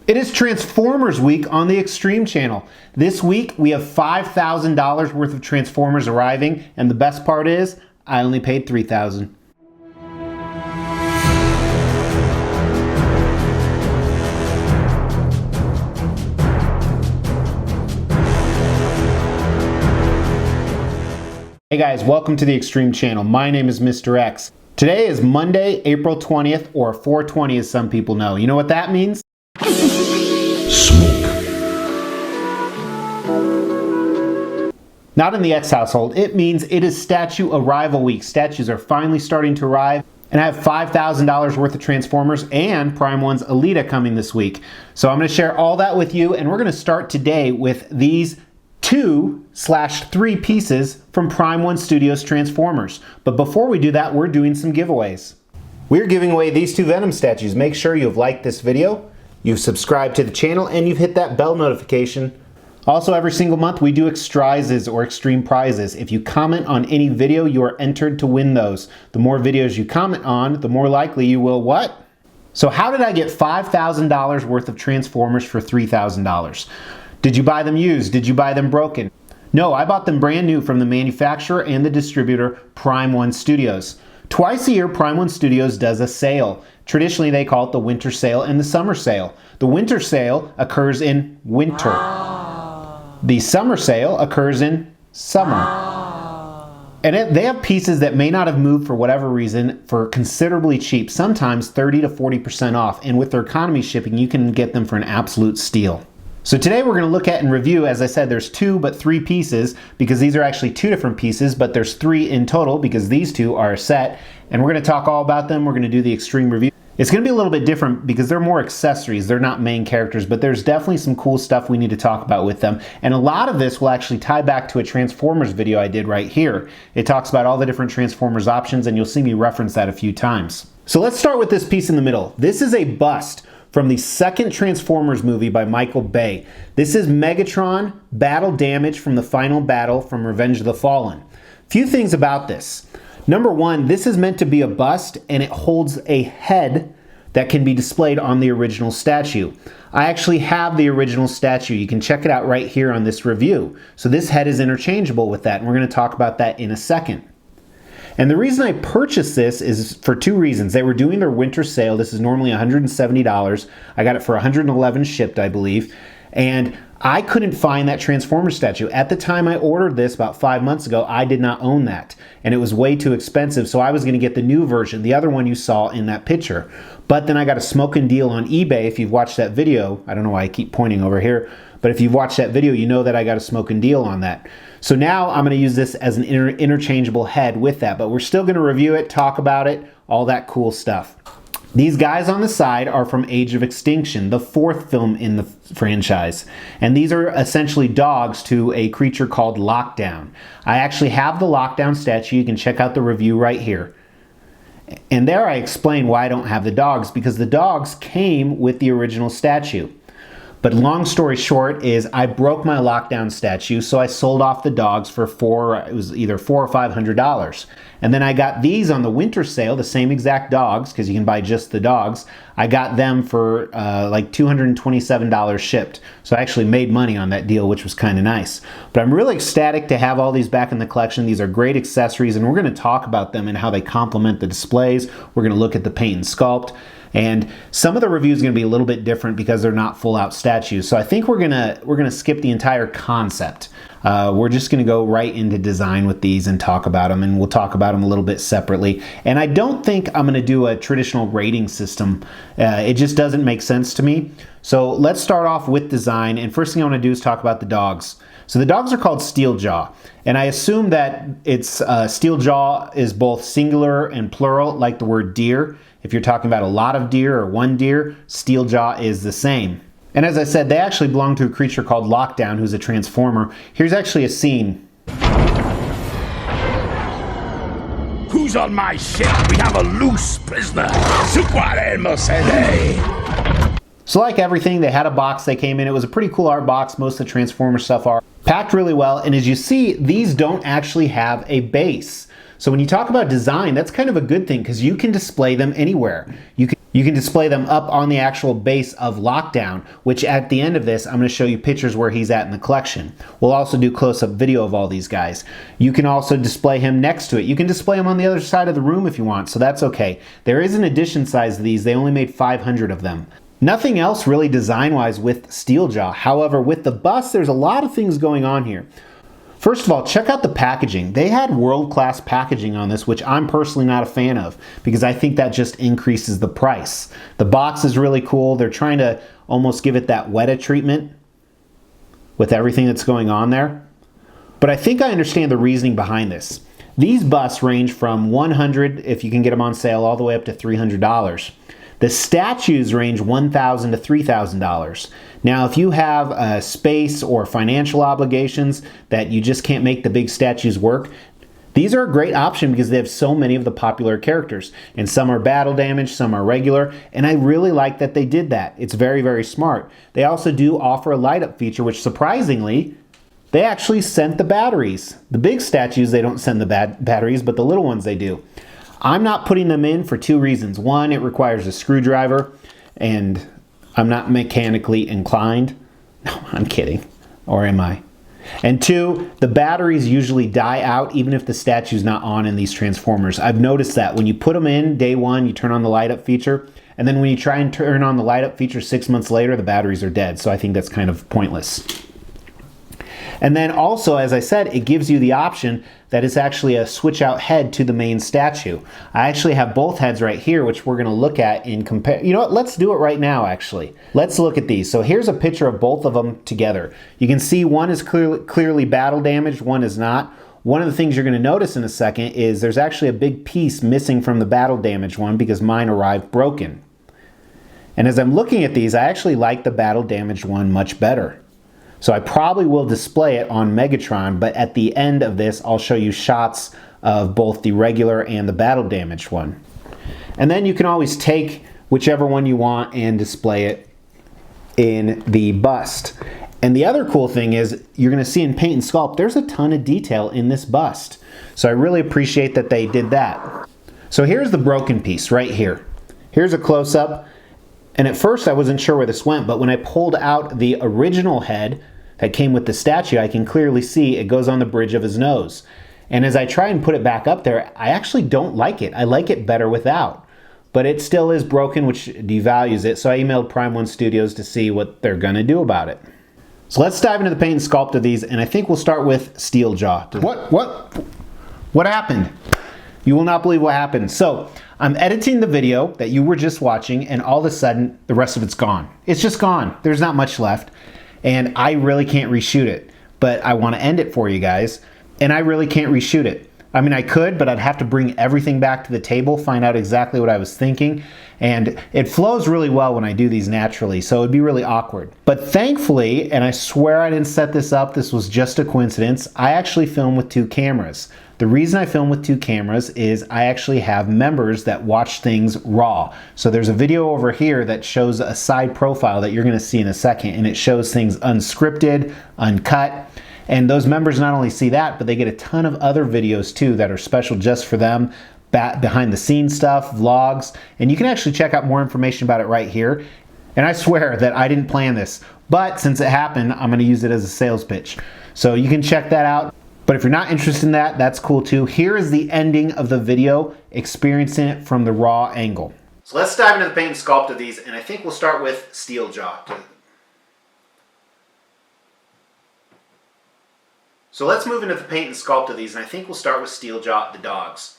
It is Transformers Week on the Extreme Channel. This week we have $5,000 worth of Transformers arriving, and the best part is I only paid $3,000. Hey guys, welcome to the Extreme Channel. My name is Mr. X. Today is Monday, April 20th, or 420 as some people know. You know what that means? Smoke. Not in the X household. It means it is statue arrival week. Statues are finally starting to arrive, and I have $5,000 worth of Transformers and Prime 1's Alita coming this week. So I'm going to share all that with you, and we're going to start today with these 2/3 pieces from Prime 1 Studios Transformers. But before we do that, we're doing some giveaways. We're giving away these two Venom statues. Make sure you've liked this video, you've subscribed to the channel, and you've hit that bell notification. Also, every single month we do Extrizes or Extreme Prizes. If you comment on any video, you are entered to win those. The more videos you comment on, the more likely you will what? So how did I get $5,000 worth of Transformers for $3,000? Did you buy them used? Did you buy them broken? No, I bought them brand new from the manufacturer and the distributor, Prime 1 Studios. Twice a year, Prime 1 Studios does a sale. Traditionally, they call it the winter sale and the summer sale. The winter sale occurs in winter. The summer sale occurs in summer. And they have pieces that may not have moved for whatever reason for considerably cheap, sometimes 30 to 40% off. And with their economy shipping, you can get them for an absolute steal. So today we're going to look at and review, as I said, there's 2 but 3 pieces because these are actually 2 different pieces, but there's 3 in total because these 2 are a set. And we're going to talk all about them. We're going to do the extreme review. It's going to be a little bit different because they're more accessories. They're not main characters, but there's definitely some cool stuff we need to talk about with them. And a lot of this will actually tie back to a Transformers video I did right here. It talks about all the different Transformers options, and you'll see me reference that a few times. So let's start with this piece in the middle. This is a bust from the second Transformers movie by Michael Bay. This is Megatron battle damage from the final battle from Revenge of the Fallen. Few things about this. Number one, this is meant to be a bust, and it holds a head that can be displayed on the original statue. I actually have the original statue. You can check it out right here on this review. So this head is interchangeable with that, and we're going to talk about that in a second. And the reason I purchased this is for 2 reasons. They were doing their winter sale. This is normally $170. I got it for $111 shipped, I believe. And I couldn't find that Transformers statue. At the time I ordered this about 5 months ago, I did not own that. And it was way too expensive, so I was going to get the new version, the other one you saw in that picture. But then I got a smoking deal on eBay. If you've watched that video, I don't know why I keep pointing over here, but if you've watched that video, you know that I got a smoking deal on that. So now I'm going to use this as an interchangeable head with that, but we're still going to review it, talk about it, all that cool stuff. These guys on the side are from Age of Extinction, the 4th film in the franchise. And these are essentially dogs to a creature called Lockdown. I actually have the Lockdown statue. You can check out the review right here. And there I explain why I don't have the dogs, because the dogs came with the original statue. But long story short is I broke my Lockdown statue, so I sold off the dogs for it was either $400 or $500. And then I got these on the winter sale, the same exact dogs, because you can buy just the dogs. I got them for like $227 shipped. So I actually made money on that deal, which was kind of nice. But I'm really ecstatic to have all these back in the collection. These are great accessories, and we're going to talk about them and how they complement the displays. We're going to look at the paint and sculpt. And some of the reviews are going to be a little bit different because they're not full out statues. So I think we're gonna skip the entire concept. We're just going to go right into design with these and talk about them, and we'll talk about them a little bit separately. And I don't think I'm going to do a traditional rating system. It just doesn't make sense to me. So let's start off with design. And first thing I want to do is talk about the dogs. So the dogs are called Steeljaw, and I assume that it's Steeljaw is both singular and plural, like the word deer. If you're talking about a lot of deer or one deer, Steeljaw is the same. And as I said, they actually belong to a creature called Lockdown, who's a Transformer. Here's actually a scene. Who's on my ship? We have a loose prisoner. Su cual mercede. So like everything, they had a box they came in. It was a pretty cool art box. Most of the Transformer stuff are packed really well. And as you see, these don't actually have a base. So when you talk about design, that's kind of a good thing because you can display them anywhere. You can display them up on the actual base of Lockdown, which at the end of this, I'm going to show you pictures where he's at in the collection. We'll also do close-up video of all these guys. You can also display him next to it. You can display him on the other side of the room if you want, so that's okay. There is an edition size of these. They only made 500 of them. Nothing else really design-wise with Steeljaw. However, with the bust, there's a lot of things going on here. First of all, check out the packaging. They had world-class packaging on this, which I'm personally not a fan of because I think that just increases the price. The box is really cool. They're trying to almost give it that Weta treatment with everything that's going on there. But I think I understand the reasoning behind this. These busts range from $100, if you can get them on sale, all the way up to $300. The statues range $1,000 to $3,000. Now, if you have space or financial obligations that you just can't make the big statues work, these are a great option because they have so many of the popular characters. And some are battle damaged, some are regular, and I really like that they did that. It's very, very smart. They also do offer a light-up feature, which surprisingly, they actually sent the batteries. The big statues, they don't send the batteries, but the little ones they do. I'm not putting them in for two reasons. One, it requires a screwdriver, and I'm not mechanically inclined. No, I'm kidding. Or am I? And two, the batteries usually die out even if the statue's not on in these Transformers. I've noticed that when you put them in day one, you turn on the light up feature, and then when you try and turn on the light up feature 6 months later, the batteries are dead. So I think that's kind of pointless. And then also, as I said, it gives you the option that it's actually a switch out head to the main statue. I actually have both heads right here, which we're going to look at in compare. You know what? Let's do it right now, actually. Let's look at these. So here's a picture of both of them together. You can see one is clearly battle damaged, one is not. One of the things you're going to notice in a second is there's actually a big piece missing from the battle damaged one because mine arrived broken. And as I'm looking at these, I actually like the battle damaged one much better. So I probably will display it on Megatron, but at the end of this, I'll show you shots of both the regular and the battle damaged one. And then you can always take whichever one you want and display it in the bust. And the other cool thing is you're going to see in Paint and Sculpt, there's a ton of detail in this bust. So I really appreciate that they did that. So here's the broken piece right here. Here's a close-up. And at first I wasn't sure where this went, but when I pulled out the original head that came with the statue, I can clearly see it goes on the bridge of his nose. And as I try and put it back up there, I actually don't like it. I like it better without. But it still is broken, which devalues it. So I emailed Prime One Studios to see what they're going to do about it. So let's dive into the paint and sculpt of these, and I think we'll start with Steeljaw. What happened? You will not believe what happened. So I'm editing the video that you were just watching, and all of a sudden, the rest of it's gone. It's just gone. There's not much left, and I really can't reshoot it. But I want to end it for you guys, and I really can't reshoot it. I mean, I could, but I'd have to bring everything back to the table, find out exactly what I was thinking, and it flows really well when I do these naturally, so it'd be really awkward. But thankfully, and I swear I didn't set this up, this was just a coincidence, I actually film with 2 cameras. The reason I film with 2 cameras is I actually have members that watch things raw. So there's a video over here that shows a side profile that you're going to see in a second, and it shows things unscripted, uncut. And those members not only see that, but they get a ton of other videos too that are special just for them, behind the scenes stuff, vlogs, and you can actually check out more information about it right here. And I swear that I didn't plan this, but since it happened, I'm going to use it as a sales pitch. So you can check that out. But if you're not interested in that, that's cool too. Here is the ending of the video, experiencing it from the raw angle. So let's dive into the paint and sculpt of these, and I think we'll start with Steeljaw. So let's move into the paint and sculpt of these, and I think we'll start with Steeljaw, the dogs.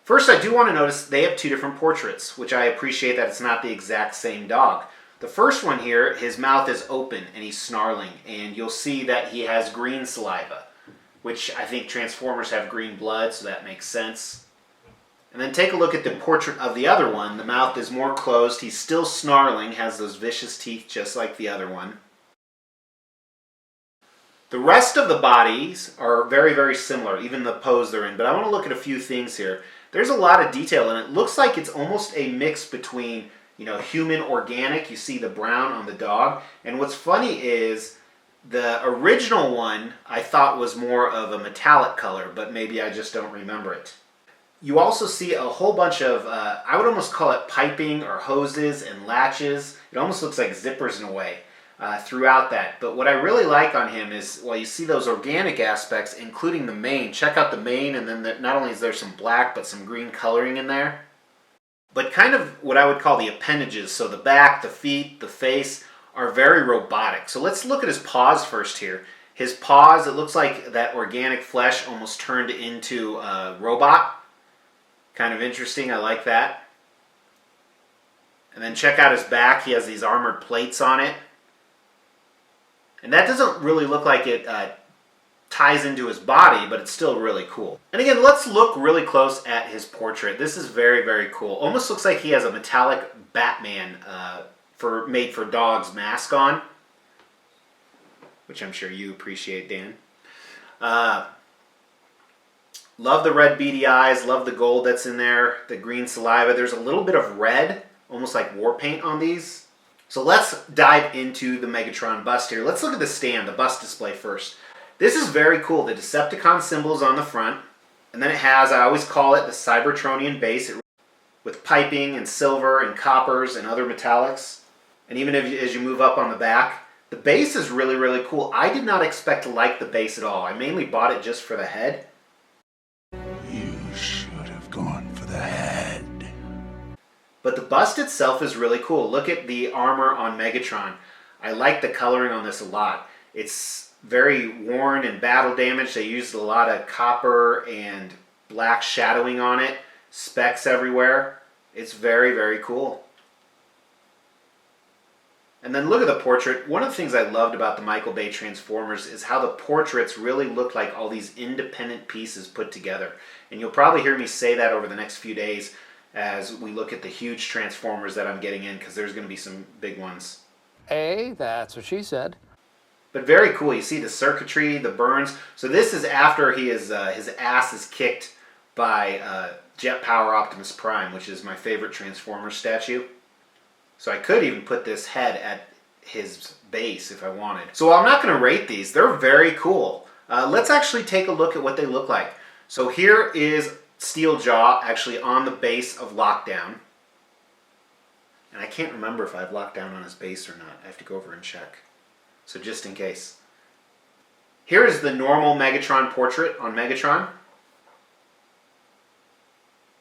First, I do want to notice they have 2 different portraits, which I appreciate that it's not the exact same dog. The first one here, his mouth is open and he's snarling, and you'll see that he has green saliva, which I think Transformers have green blood, so that makes sense. And then take a look at the portrait of the other one. The mouth is more closed, he's still snarling, has those vicious teeth just like the other one. The rest of the bodies are very, very similar, even the pose they're in. But I want to look at a few things here. There's a lot of detail, and it looks like it's almost a mix between, human organic. You see the brown on the dog. And what's funny is The original one I thought was more of a metallic color, but maybe I just don't remember it. You also see a whole bunch of, I would almost call it piping or hoses and latches. It almost looks like zippers in a way throughout that. But what I really like on him is, well, you see those organic aspects, including the mane. Check out the mane, and then not only is there some black, but some green coloring in there. But kind of what I would call the appendages, so the back, the feet, the face, are very robotic. So let's look at his paws first here. His paws, it looks like that organic flesh almost turned into a robot. Kind of interesting, I like that. And then check out his back, he has these armored plates on it. And that doesn't really look like it ties into his body, but it's still really cool. And again, let's look really close at his portrait. This is very, very cool. Almost looks like he has a metallic Batman made for dogs mask on, which I'm sure you appreciate, Dan. Love the red beady eyes, love the gold that's in there, the green saliva. There's a little bit of red, almost like war paint on these. So let's dive into the Megatron bust here. Let's look at the stand, the bust display first. This is very cool. The Decepticon symbol is on the front, and then it has, I always call it the Cybertronian base, with piping and silver and coppers and other metallics. And even as you move up on the back, the base is really, really cool. I did not expect to like the base at all. I mainly bought it just for the head. You should have gone for the head. But the bust itself is really cool. Look at the armor on Megatron. I like the coloring on this a lot. It's very worn and battle damaged. They used a lot of copper and black shadowing on it. Specks everywhere. It's very, very cool. And then look at the portrait. One of the things I loved about the Michael Bay Transformers is how the portraits really look like all these independent pieces put together. And you'll probably hear me say that over the next few days as we look at the huge Transformers that I'm getting in, because there's going to be some big ones. That's what she said. But very cool. You see the circuitry, the burns. So this is after his ass is kicked by Jet Power Optimus Prime, which is my favorite Transformers statue. So I could even put this head at his base if I wanted. So I'm not going to rate these. They're very cool. Let's actually take a look at what they look like. So here is Steeljaw actually on the base of Lockdown. And I can't remember if I have Lockdown on his base or not. I have to go over and check. So just in case. Here is the normal Megatron portrait on Megatron.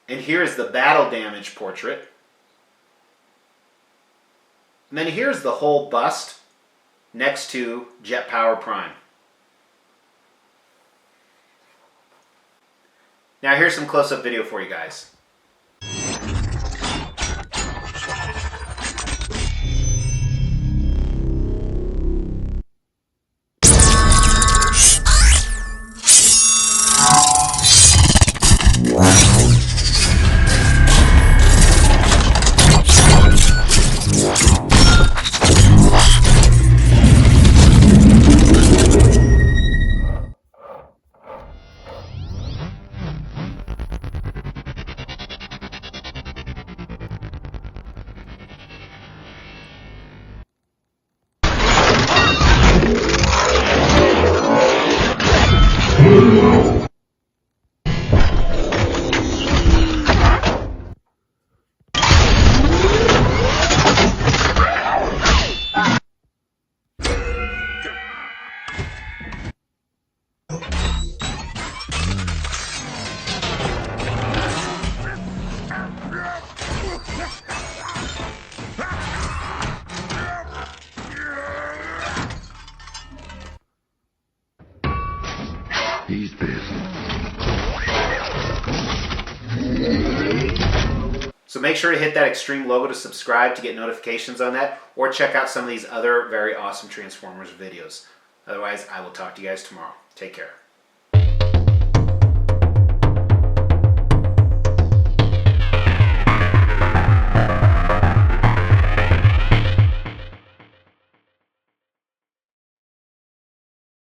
And here is the battle damage portrait. And then here's the whole bust next to Jet Power Prime. Now here's some close-up video for you guys. He's busy. So make sure to hit that Extreme logo to subscribe to get notifications on that, or check out some of these other very awesome Transformers videos. Otherwise, I will talk to you guys tomorrow. Take care.